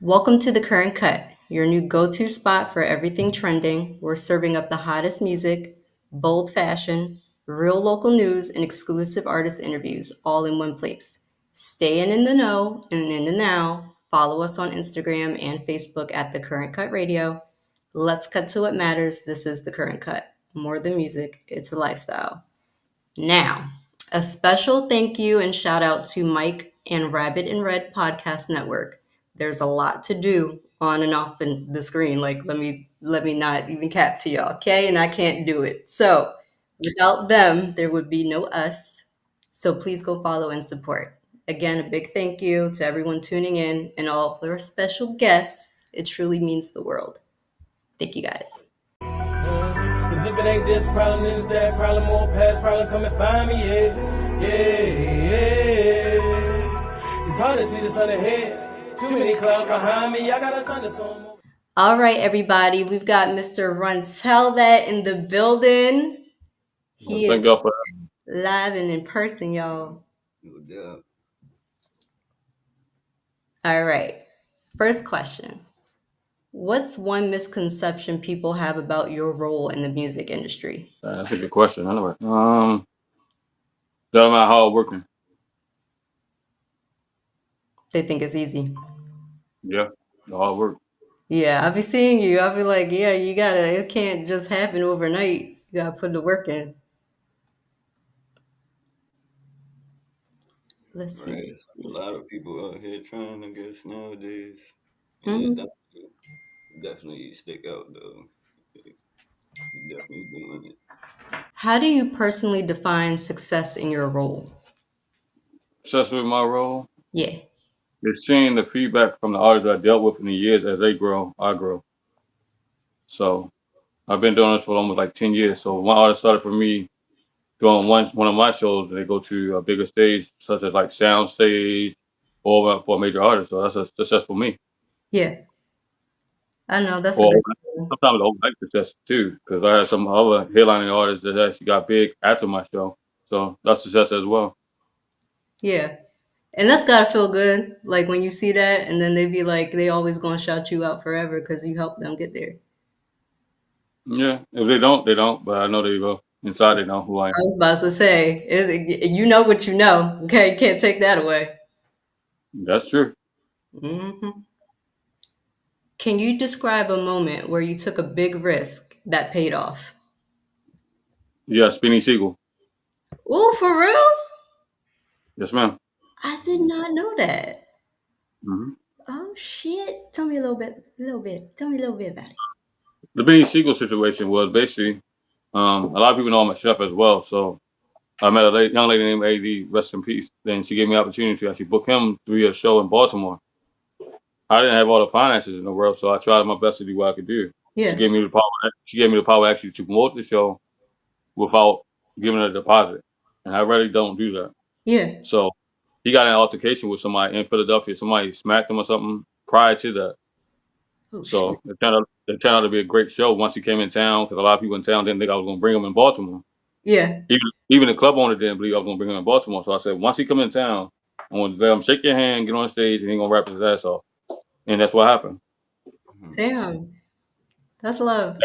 Welcome to The Current Cut, your new go-to spot for everything trending. We're serving up the hottest music, bold fashion, real local news, and exclusive artist interviews all in one place. Stay in the know and in the now. Follow us on Instagram and Facebook at The Current Cut Radio. Let's cut to what matters. This is The Current Cut. More than music, it's a lifestyle. Now, a special thank you and shout out to Mike and Rabbit and Red Podcast Network. There's a lot to do on and off in the screen. Like let me not even cap to y'all, okay? And I can't do it. So without them, there would be no us. So please go follow and support. Again, a big thank you to everyone tuning in and all of our special guests. It truly means the world. Thank you guys. Cause if it ain't this problem, then it's that problem, more past problem, come and find me, yeah. It's hard to see the sun ahead, too many clouds behind me, I got a thunderstorm. All right, everybody, we've got Mr.RunTellThat in the building. He Thank is y'all for live and in person, y'all. No doubt. All right, first question. What's one misconception people have about your role in the music industry? That's a good question. Anyway, that I'm not hard working. They think it's easy. Yeah, the hard work. Yeah, I'll be seeing you. I'll be like, yeah, it can't just happen overnight. You gotta put the work in. Let's see. Right. A lot of people out here trying, I guess, nowadays. Mhm. Yeah, definitely stick out though. You definitely doing it. How do you personally define success in your role? Success with my role Yeah. is seeing the feedback from the artists I dealt with in the years as they grow, I grow. So I've been doing this for almost like 10 years. So one artist started for me doing one of my shows, and they go to a bigger stage, such as like sound stage or for a major artist. So that's a success for me. Yeah. I know that's a Or big deal. sometimes overnight success too, because I had some other headlining artists that actually got big after my show. So that's success as well. Yeah. And that's gotta feel good. Like when you see that and then they be like, they always gonna shout you out forever because you helped them get there. Yeah, if they don't, they don't. But I know they go inside. They know who I I am. was about to say, you know what you know. Okay, you can't take that away. That's true. Hmm. Can you describe a moment where you took a big risk that paid off? Yeah, Spinny Seagull. Oh, for real? Yes, ma'am. I did not know that. Hmm. Oh shit! Tell me a little bit. Tell me a little bit about it. The Benny Siegel situation was basically a lot of people know I'm a chef as well. So I met a young lady named AD, rest in peace. Then she gave me the opportunity to actually book him to be a show in Baltimore. I didn't have all the finances in the world, so I tried my best to do what I could do. She Yeah. gave me the power. She gave me the power actually to promote the show without giving a deposit, and I really don't do that. Yeah. So he got in an altercation with somebody in Philadelphia. Somebody smacked him or something prior to that. Oh shit. So it turned out to be a great show once he came in town, because a lot of people in town didn't think I was going to bring him in Baltimore. Yeah. Even the club owner didn't believe I was going to bring him in Baltimore. So I said, once he come in town, I want to let him shake your hand, get on the stage, and he's going to rap his ass off. And that's what happened. Damn. That's love.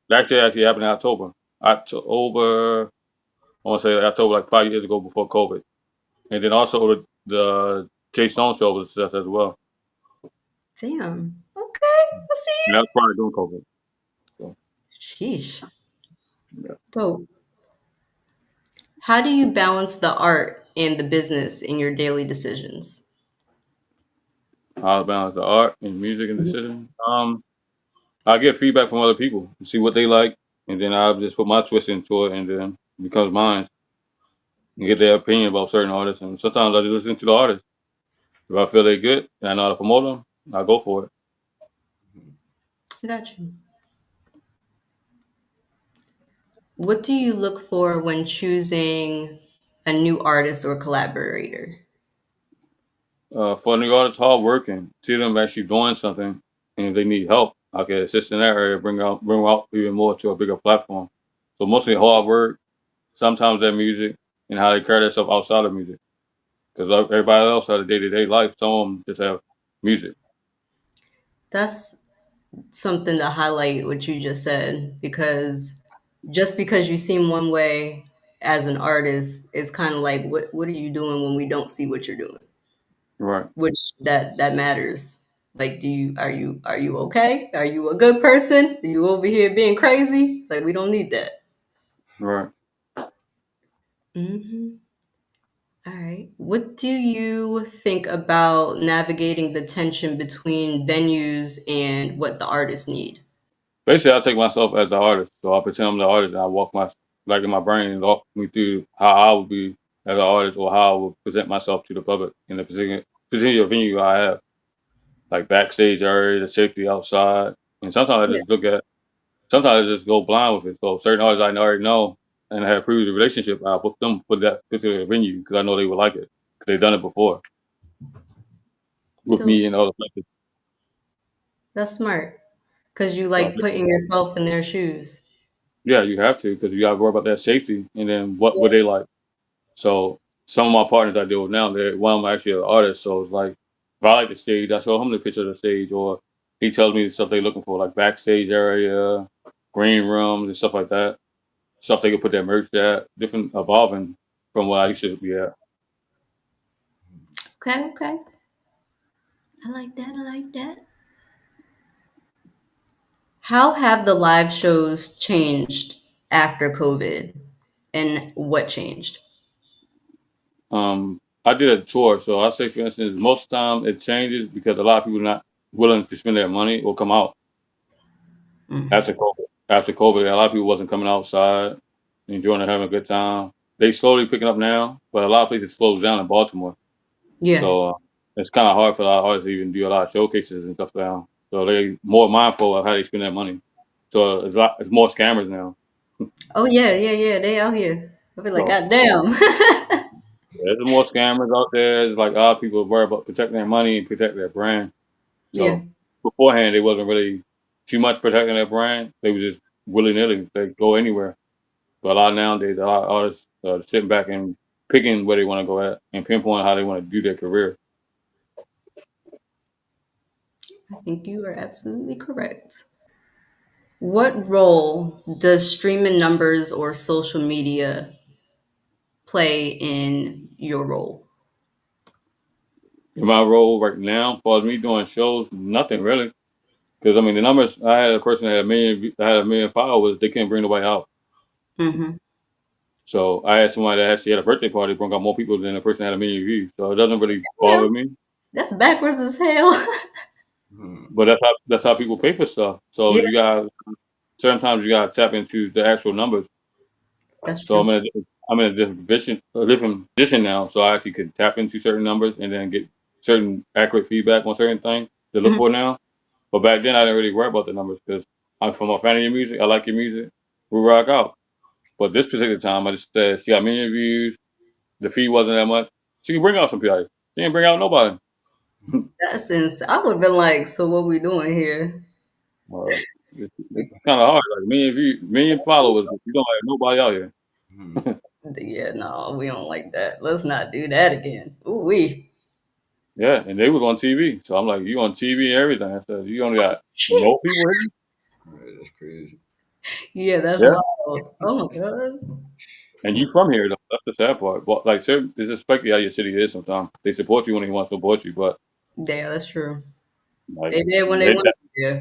Actually happened in October. October, I want to say October, like 5 years ago before COVID. And then also the Jay Stone show was a success as well. Damn. Okay. I see And it. that's probably during COVID. So, Sheesh. yeah. Dope. How do you balance the art and the business in your daily decisions? How to balance the art and music and decision. I get feedback from other people to see what they like, and then I just put my twist into it, and then it becomes mine and get their opinion about certain artists. And sometimes I just listen to the artist. If I feel they're good and I know how to promote them, I go for it. Got you. What do you look for when choosing a new artist or collaborator? For new artists, hard working, see them actually doing something, and if they need help, I can assist in that area, bring out even more to a bigger platform. So mostly hard work, sometimes their music, and how they carry themselves outside of music. Because everybody else has a day-to-day life. Some of them just have music. That's something to highlight what you just said, because just because you seem one way as an artist is kind of like, what are you doing when we don't see what you're doing? Right, Which that matters. Like, are you okay? Are you a good person? Are you over here being crazy? Like, we don't need that. right. Hmm. All right. What do you think about navigating the tension between venues and what the artists need? Basically, I take myself as the artist, so I pretend I'm the artist, and I walk my like in my brain and walk me through how I would be as an artist or how I would present myself to the public in the particular venue I have, like backstage area, the safety outside, and sometimes I Yeah. just look at, sometimes I just go blind with it. So certain artists I already know and have previous relationship, I book them for that particular venue because I know they would like it because they've done it before with Dope. me and other places. That's smart. Because you So like putting yourself in their shoes. yeah, you have to because you got to worry about that safety and then what would Yeah. they like. So some of my partners I deal with now, they're one of them actually an artist. So it's like if I like the stage, I show him the picture of the stage, or he tells me the stuff they're looking for, like backstage area, green rooms, and stuff like that. Stuff they can put their merch at, different evolving from what I used to be at. Okay, okay. I like that. I like that. How have the live shows changed after COVID, and what changed? I did a tour, so I say for instance, most of the time it changes because a lot of people are not willing to spend their money or come out Mm. after COVID. After COVID, a lot of people wasn't coming outside, enjoying and having a good time. They slowly picking up now, but a lot of places closed down in Baltimore. Yeah. So it's kind of hard for a lot of artists to even do a lot of showcases and stuff now. So they more mindful of how they spend their money. So it's more scammers now. Oh yeah, yeah, yeah. They out here. I'll be like, So God damn. there's more scammers out there. It's like a lot of people worry about protecting their money and protect their brand. Yeah. So beforehand, they wasn't really too much protecting their brand. They was just willy nilly. They go anywhere. But a lot nowadays, a lot of artists are sitting back and picking where they want to go at and pinpoint how they want to do their career. I think you are absolutely correct. What role does streaming numbers or social media play in your role? In my role right now, as far as me doing shows, nothing really. Because I mean, the numbers I had a person that had a million, I had a million followers. They couldn't bring nobody out. Hmm. So I had somebody that actually had a birthday party, brought out more people than the person that had a million views. So it doesn't really Well, bother me. that's backwards as hell. Hmm. But that's how people pay for stuff. So Yeah, you got certain times you got to tap into the actual numbers. that's So true. I'm in a different position now. So I actually could tap into certain numbers and then get certain accurate feedback on certain things to look Mhm. for now. But back then I didn't really worry about the numbers because I'm from a fan of your music. I like your music. We rock out. But this particular time, I just said she got a million views. The fee wasn't that much. She can bring out some people. She didn't bring out nobody. That's insane. I would have been like, so what we doing here? It's kind of hard. Like million followers, but you don't have nobody out here. Hmm. Yeah, no, we don't like that. Let's not do that again. Ooh, we Yeah, and they was on TV. So I'm like, you on TV and everything. I said, you only got shit. no people here. Right, that's crazy. Yeah, that's Yeah, wild. Oh my god. and you from here though. That's the sad part. But like, certain, it's expected how your city is. Sometimes they support you when they want to support you, but Yeah, that's true. like They did when they wanted to. Yeah.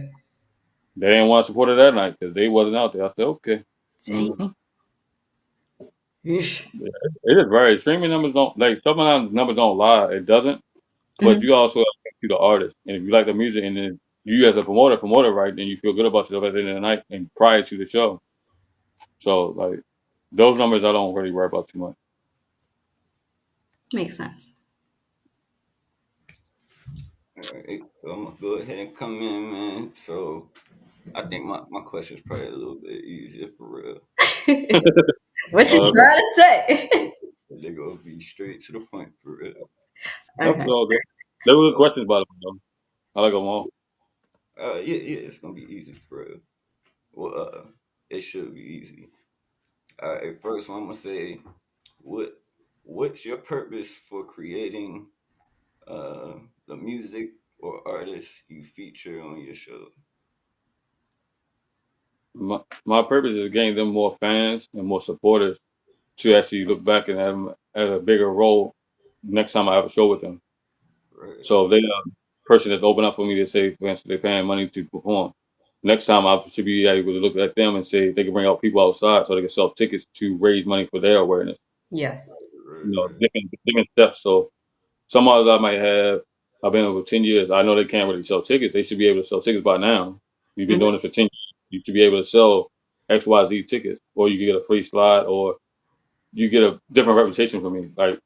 they didn't want to support her that night because they wasn't out there. I said, okay. Dang. Hmm. Yeesh. Yeah, it is very streaming numbers don't like sometimes numbers don't lie. It doesn't. But Mhm. you also have to the artist. And if you like the music and then you as a promoter right, then you feel good about yourself at the end of the night and prior to the show. So like those numbers I don't really worry about too much. Makes sense. All right, so I'm gonna go ahead and come in, man. So I think my question is probably a little bit easier for real. What you Okay. trying to say? They're gonna be straight to the point for real. That's Okay. all good. There were good So, questions by the way though. I like them all. yeah, yeah, it's gonna be easy for real. Well, it should be easy. All right, first one I'm gonna say, what what's your purpose for creating uh the music or artists you feature on your show? My purpose is to gain them more fans and more supporters to actually look back and have them as a bigger role next time I have a show with them. Right. So if they are a person that's open up for me to say, for instance, they're paying money to perform. Next time I should be able to look at them and say they can bring out people outside so they can sell tickets to raise money for their awareness. Yes. Right. Right. Different steps. So some others I might have, I've been over 10 years. I know they can't really sell tickets. They should be able to sell tickets by now. You've been doing Hmm. this for 10 years. You should be able to sell XYZ tickets, or you can get a free slide, or you get a different reputation from me, like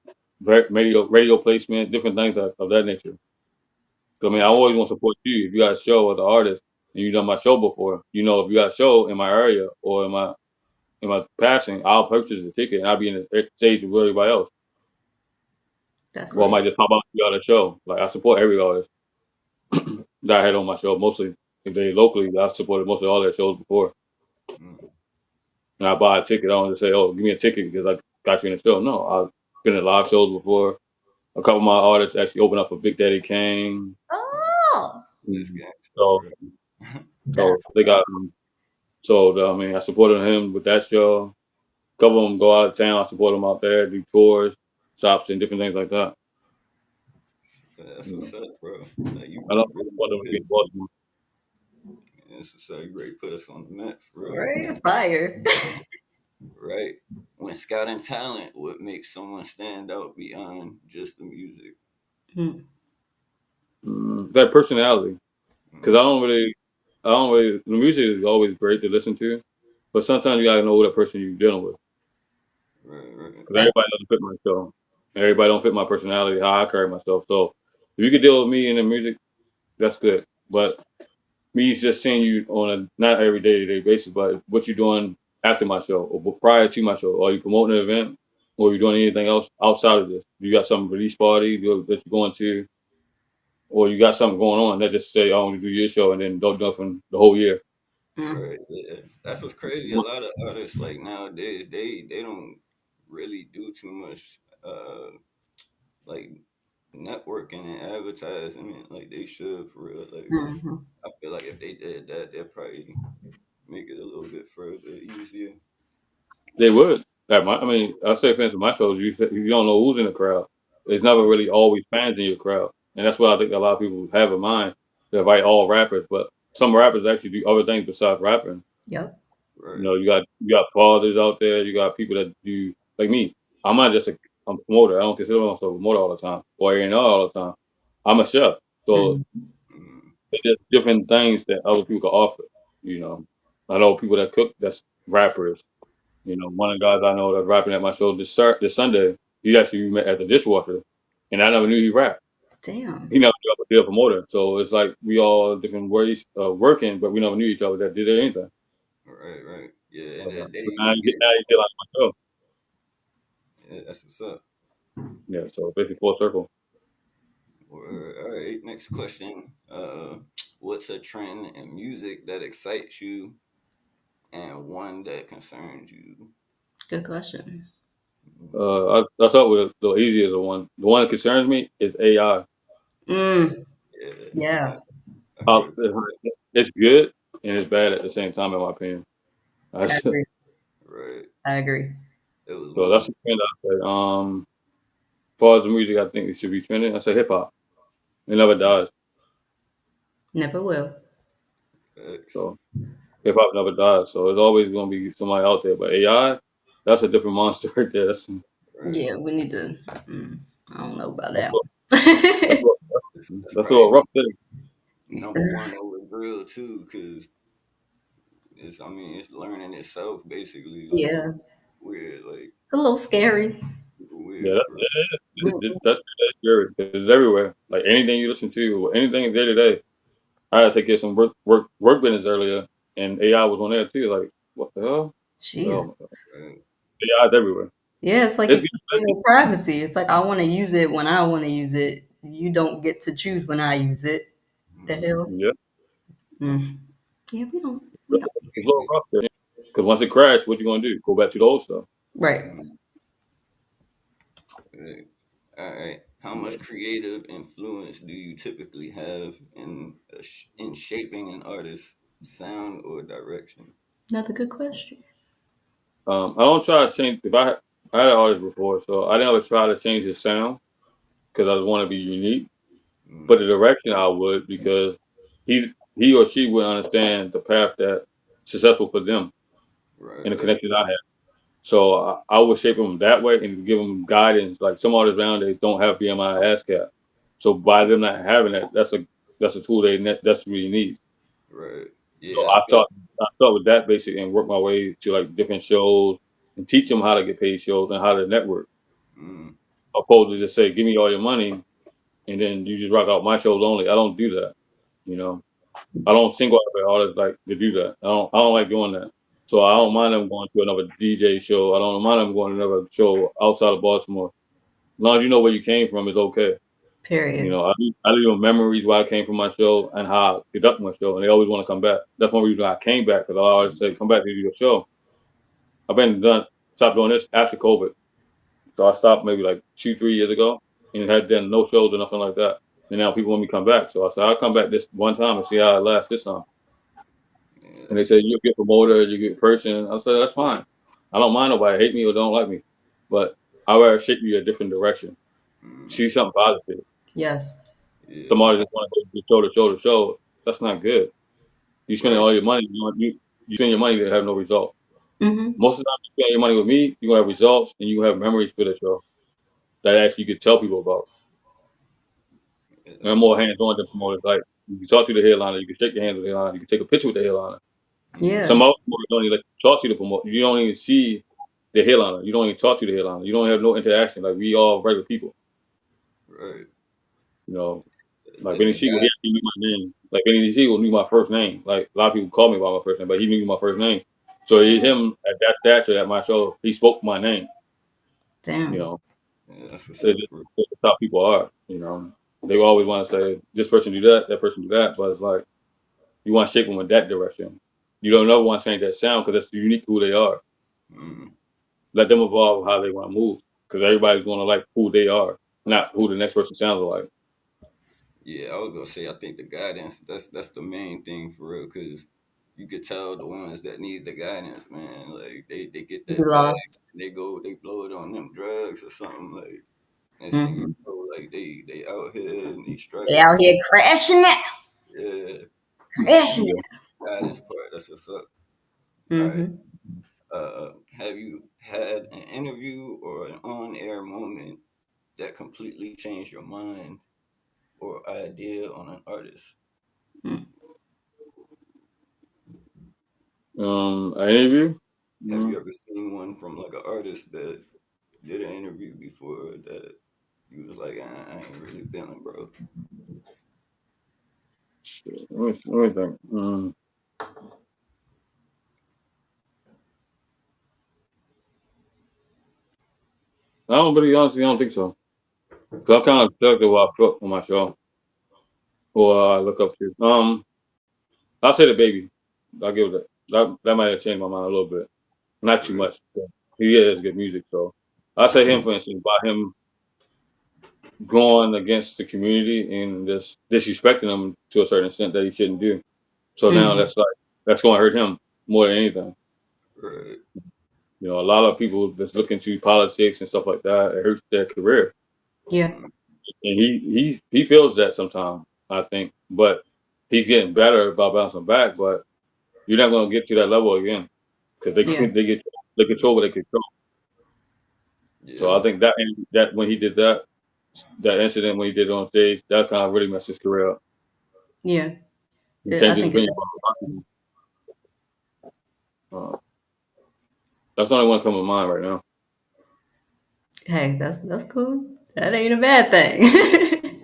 radio placement, different things of that nature. So, I mean, I Mm, always want to support you. If you got a show as an artist and you've done my show before, if you got a show in my area or in my passing, I'll purchase the ticket and I'll be in the stage with everybody else. That's Or I lit. might just pop out to you at a show. Like I support every artist that I had on my show, mostly if they locally. I've supported mostly all their shows before. mm. And I buy a ticket. I don't just say, "Oh, give me a ticket because I got you in the show." No, I've been in live shows before. A couple of my artists actually opened up for Big Daddy Kane. Oh, This Mhm. gangster So, for real. so that's they got so I mean, I supported him with that show. A couple of them go out of town. I support them out there, do tours, shops, and different things like that. That's You what's know, up, bro. Like I you don't really support them do hit. in Baltimore. That's what's up. You ready to put us on the map for real. right. Fire. Right. When scouting talent, what makes someone stand out beyond just the music? Hmm. That personality, because Mm, the music is always great to listen to, but sometimes you gotta know what person you're dealing with. right, right, Because That, everybody doesn't fit my show. Everybody don't fit my personality, how I carry myself. So if you could deal with me in the music, that's good. But me just seeing you on a not every day to day basis, but what you're doing after my show or prior to my show. Are you promoting an event or are you doing anything else outside of this? You got some release party that you're going to, or you got something going on that just say, I want to do your show and then don't do nothing the whole year. mm, right. Yeah, that's what's crazy. A lot of artists like nowadays, they don't really do too much like networking and advertising like they should for real. Like hmm. I feel like if they did that, they'd probably make it a little bit further easier. They would. I mean, I say, for instance, my shows, you don't know who's in the crowd. There's never Mm, really always fans in your crowd. And that's what I think a lot of people have in mind. They invite all rappers, but some rappers actually do other things besides rapping. Yep. right, You got fathers out there. You got people that do like me. I'm not just I'm a promoter. I don't consider myself a promoter all the time or A&R all the time. I'm a chef. So Mm. mm, there's different things that other people can offer. You know, I know people that cook that's rappers. One of the guys I know that's rapping at my show this Sunday, he actually met as a dishwasher, and I never knew he rapped. Damn. He never knew I could be a promoter. So it's like we all different ways of working, but we never knew each other that did anything. right, right. Yeah, and But then they now just get now you get like my show. yeah, that's what's up. Yeah, so basically full circle. All right, next question. What's a trend in music that excites you and one that concerns you? Good question. I thought with the easiest one. The one that concerns me is AI. Mm. Yeah, Yeah. I Uh, heard it's good and it's bad at the same time, in my opinion. I agree. right. I agree. It was So more that's the trend I say. As far as the music, I think it should be trending. I say hip hop. It never dies. Never will. facts. So hip hop never dies. So there's always gonna be somebody out there. But AI, that's a different monster right there. Right. Yeah, we need to. Mm, I don't know about That's that a, that's one. a, It's that's a probably rough thing. number one over drill too, because it's I mean it's learning itself basically like Yeah, weird like a little scary. super Yeah, weird for Mm, that's scary because it's everywhere. Like anything you listen to, or anything day to day. I had to take care of some work business earlier, and AI was on there too. Like what the hell? Oh my God. Jesus. right. AI is everywhere. Yeah, it's like It's you're getting taking your privacy. It's like I want to use it when I want to use it. You don't get to choose when I use it. The hell? yeah, Mm. Yeah, we don't. We don't. it's a little rough there. Because once it crashed, what you gonna do? Go back to the old stuff. Right. Mm, right. All right. how much creative influence do you typically have in shaping an artist's sound or direction? That's a good question. I don't try to change. I had an artist before, so I never try to change his sound because I want to be unique. But Mm, the direction I would because he or she would understand the path that's successful for them right, and the right, connections I have. So I would shape them that way and give them guidance. Like some artists nowadays don't have BMI ASCAP, so by them not having that, that's a tool that's really need. right. So Yeah, I feel. I start with that basic and work my way to like different shows and teach them how to get paid shows and how to network. Mm, Opposed to just say, give me all your money and then you just rock out my shows only. I don't do that. You know, I don't single out artists like to do that. I don't like doing that. So I don't mind them going to another DJ show. I don't mind them going to another show outside of Baltimore. As long as you know where you came from, it's okay. You Period. know, I leave them memories where I came from my show and how I conduct my show, and they always want to come back. That's one reason I came back because I always say, come back to do your show. I've been done stopped doing this after COVID. So I stopped maybe like 2, 3 years ago and had done no shows or nothing like that. And now people want me to come back. So I said, I'll come back this one time and see how it lasts this time. yeah, And that's they said, what's you get promoter, you get person. I said, that's fine. I don't mind nobody hate me or don't like me. But I rather shape you a different direction. mm, See something positive. Yes. yeah, Somebody just want to go to show to show to show. That's not good. You spending right. all your money, you spend your money to have no result. Mm-hmm. Most of the time you spend your money with me, you're gonna have results and you have memories for the show that actually you could tell people about. Yeah, And that's I'm what's more up. hands on than promoters. Like you can talk to the headliner, you can shake your hands with the headliner, you can take a picture with the headliner. Mm, Some Yeah. other promoters don't even let you talk to the promoter. You don't even see the headliner. You don't even talk to the headliner. You don't have no interaction. Like we all regular people. right. You know, like The Benny Siegel, he guy. actually knew my name. Like Benny Siegel knew my first name. Like a lot of people call me by my first name, but he knew my first name. So him at that stature at my show, he spoke my name. You Damn. know, Yeah, that's what's it's up. just it's how people are. You know, they always want to say this person do that person do that, but it's like you want to shape them in that direction. You don't ever want to change that sound because that's unique to who they are. Mm, Let them evolve how they want to move because everybody's going to like who they are, not who the next person sounds like. yeah, I was gonna say I think the guidance that's the main thing for real because you could tell the ones that need the guidance, man. Like they get You that bag, lost. they blow it on them drugs or something. Like next thing you Mm-hmm. know, like they out here and they They struggling. out here crashing now. Yeah, Crashing Yeah. now. guidance part. That's what's up. All right. Mm-hmm. Have you had an interview or an on-air moment that completely changed your mind or idea on an artist? Mm. An interview. Have Mm, you ever seen one from like an artist that did an interview before that you was like, I ain't really feeling, bro? shit. Let me think. I don't really honestly. I don't think so. Cause I'm kind of selective what I put on my show or I look up to. I'll say the baby. I'll give it that. That might have changed my mind a little bit. Not too Right. much. But he has good music, so I say him for instance. By him going against the community and just disrespecting them to a certain extent that he shouldn't do. So now Mm-hmm. that's going to hurt him more than anything. Right. You know, a lot of people that's looking to politics and stuff like that, it hurts their career. Yeah. Mm, And he feels that sometimes, I think. But he's getting better about bouncing back. But you're not going to get to that level again because Yeah. they control what they control. So yeah. I think that when he did that incident when he did it on stage, that kind of really messed his career up. Yeah. He I changed his think it. opinion about a lot of people. That's the only one coming to mind right now. Hey, that's cool. That ain't a bad thing.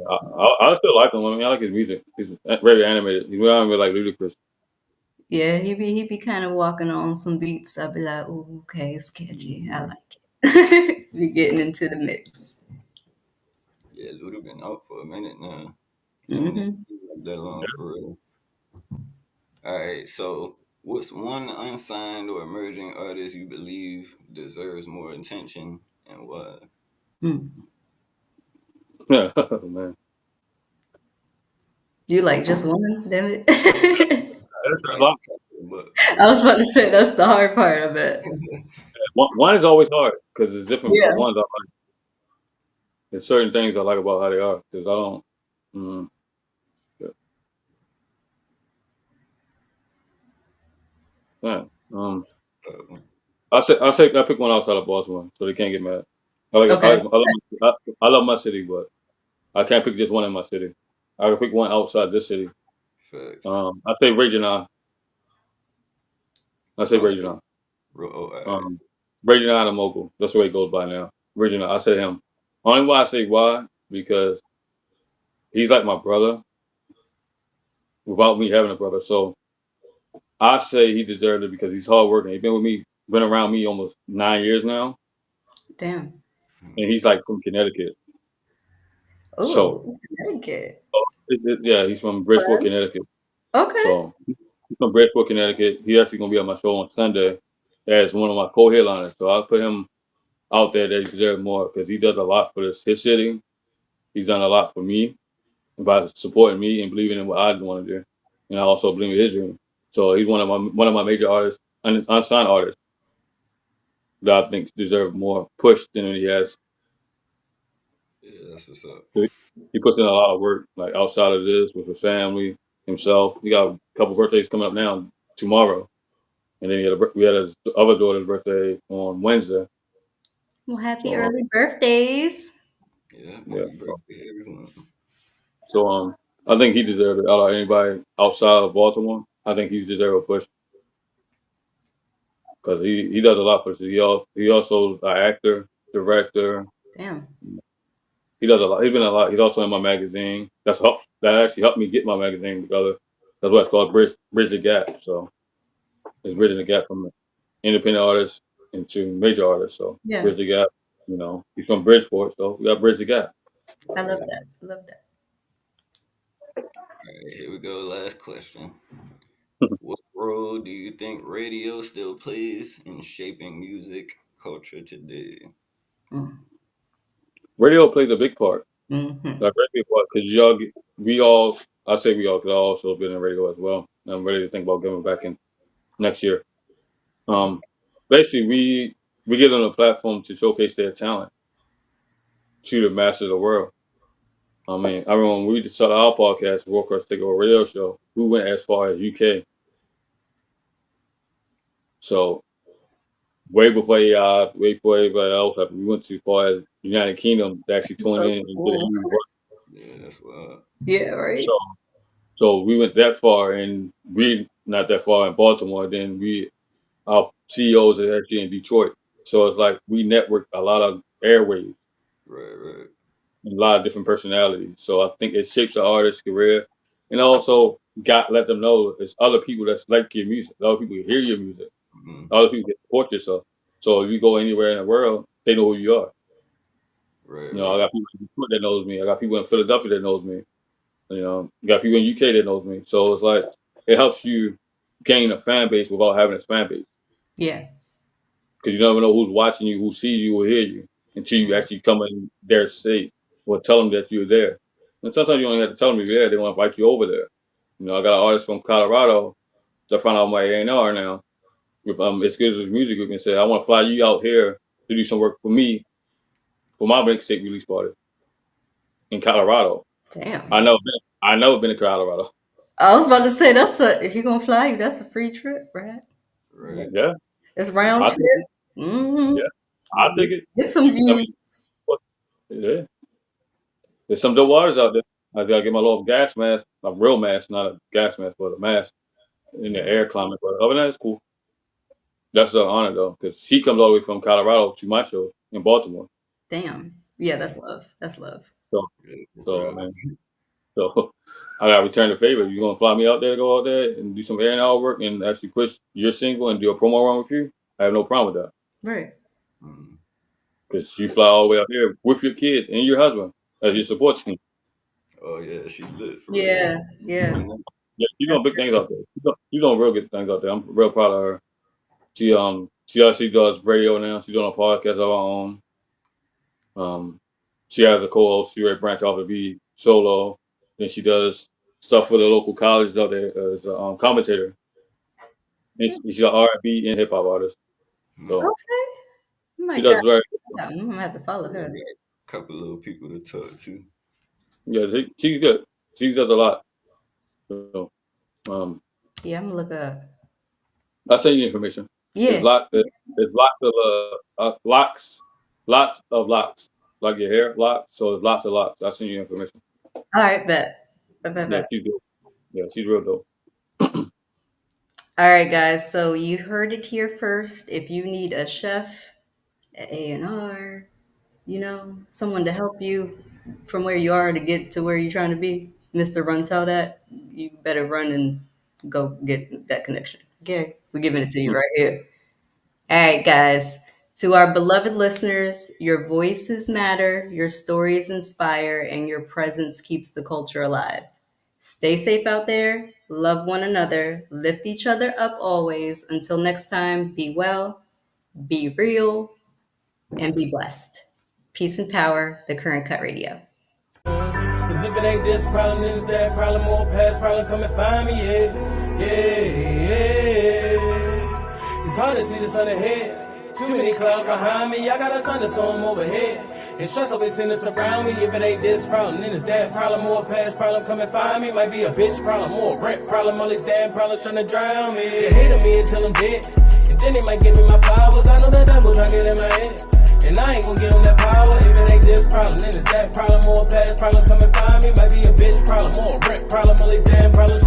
I still like him. I mean, I like his music. He's very animated. He's not really like ludicrous. Yeah, he be kind of walking on some beats. I'll be like, "Ooh, okay, it's catchy. I like it." Be getting into the mix. Yeah, Luda been out for a minute now. Don't even Mm-hmm. seem like that long for real. All right, so what's one unsigned or emerging artist you believe deserves more attention and why? Mm. Yeah, man. You like just one? Damn it. There's a Right. lot. But I was about to say that's the hard part of it. One is always hard because it's different. But Yeah. ones I like. There's certain things I like about how they are because I don't. Mm, yeah. uh, I pick one outside of Baltimore so they can't get mad. Okay. I love my city, but I can't pick just one in my city. I can pick one outside this city. facts. I say Regional. I say I say, Regional. alright. Um, Regional and Mogul. That's the way it goes by now. Regional. I say him. Only why I say why because he's like my brother without me having a brother. So I say he deserved it because he's hardworking. He's been with me, been around me almost 9 years now, Damn. and he's like from Connecticut. So Oh, Connecticut. yeah, he's from Bridgeport, Connecticut. Okay. So he's from Bridgeport, Connecticut. He's actually gonna be on my show on Sunday as one of my co-headliners. So I'll put him out there that he deserves more because he does a lot for his city. He's done a lot for me by supporting me and believing in what I want to do, and I also believe in his dream. So he's one of my major artists, unsigned artists that I think deserve more push than he has. Yeah, that's what's up. He puts in a lot of work, like outside of this, with his family, himself. He got a couple birthdays coming up now tomorrow, and then we had his other daughter's birthday on Wednesday. Well, happy So early birthdays. Yeah, yeah, happy birthday, everyone. so I think he deserved it out of anybody outside of Baltimore. I think he deserves a push because he does a lot for us. He also an actor, director. Damn. He does a lot. He's been a lot. He's also in my magazine. That actually helped me get my magazine together. That's what it's called, Bridge the Gap. So it's bridging the gap from independent artists into major artists. So Yeah. Bridge the Gap. He's from Bridgeport, so we got Bridge the Gap. I love Right. that. I love that. All right, here we go. Last question. What role do you think radio still plays in shaping music culture today? Mm. Radio plays a big part. Hmm. Like very big part because we all. I say we all because I also been in radio as well. I'm ready to think about giving back in next year. Mm, Um, Basically we give them a platform to showcase their talent to the masses of the world. I mean, I remember when we just started our podcast, World Class Takeover Radio Show, we went as far as UK. So way before AI, way before everybody else, we went too far as United Kingdom to actually tune So in and get a cool. huge work. yeah, that's wild. Yeah, So right? so we went that far, and we not that far in Baltimore. Then our CEOs are actually in Detroit. So it's like we network a lot of airwaves, Right, right. a lot of different personalities. So I think it shapes the artist's career, and also got let them know there's other people that's like your music, other people hear your music, Mm, other people can support yourself. So if you go anywhere in the world, they know who you are. right, I right. got people in Detroit that knows me. I got people in Philadelphia that knows me. You got people in UK that knows me. So it's like it helps you gain a fan base without having a fan base Yeah. because you never know who's watching you, who sees you, or hear you until you Mm, actually come in their state or tell them that you're there. And sometimes you don't have to tell them you're there; they want to invite you over there. I got an artist from Colorado that found out my A&R now. With It's Good as Music Group and said, "I want to fly you out here to do some work for me for my mixtape release party in Colorado." Damn. I never been to Colorado. I was about to say that's a if he gonna fly you, that's a free trip, right? Yeah. right. Yeah, It's round I think trip. it. Mm-hmm. Yeah, I think it. Get some I mean, views. what- yeah, there's some dope artists out there. I gotta get my little gas mask, a real mask, not a gas mask, but a mask in the Mm, air climate. But other than that, it's cool. That's an honor though, because he comes all the way from Colorado to my show in Baltimore. Damn. Yeah, mm, that's love. That's love. So, yeah, for so real. man, so I gotta return the favor. You gonna fly me out there to go out there and do some air and hour work and actually push your single and do a promo run with you? I have no problem with that Right. Mm. because you fly all the way out here with your kids and your husband as your support team. Oh yeah, she lit for real. Yeah. Yeah. Yeah, she's That's doing big things out there. She's doing real good things out there. I'm real proud of her. She actually does radio now. She's doing a podcast of her own. Um, she has a co-host. She might branch off to be solo. Then she does stuff for the local college out there as a commentator. And she's an R&B and hip hop artist. Hmm. So Okay. Oh my she God. does very I'm gonna have to follow Yeah, I her. got a couple little people to talk to. yeah. She's good. She does a lot. So Yeah, I'm gonna look up. I'll send you information. Yeah. There's lots of locks, like your hair locks. So there's lots of locks. I'll send you information. All right, bet. Yeah, Bet. she's good. Yeah, she's real dope. All right, guys. So you heard it here first. If you need a chef, A&R, someone to help you from where you are to get to where you're trying to be, Mr. RunTellThat, you better run and go get that connection. Okay, we're giving it to you right here. All right, guys. To our beloved listeners, your voices matter, your stories inspire, and your presence keeps the culture alive. Stay safe out there, love one another, lift each other up always. Until next time, be well, be real, and be blessed. Peace and power, the Current Cut Radio. Cause if it ain't this problem, then it's that problem, more past problem, come and find me, yeah. It's hard to see the sun ahead. Too many clouds behind me, I got a thunderstorm overhead. It's stress always seem to surround me. If it ain't this problem, then it's that problem, more past problem, come and find me. Might be a bitch problem, more rent problem, all these damn problems trying to drown me. They hate on me until I'm dead, and then they might give me my flowers. I know the devil trying to get in my head, and I ain't gonna give them that power. If it ain't this problem, then it's that problem, more past problem, come and find me. Might be a bitch problem, more rent problem, all these damn problems.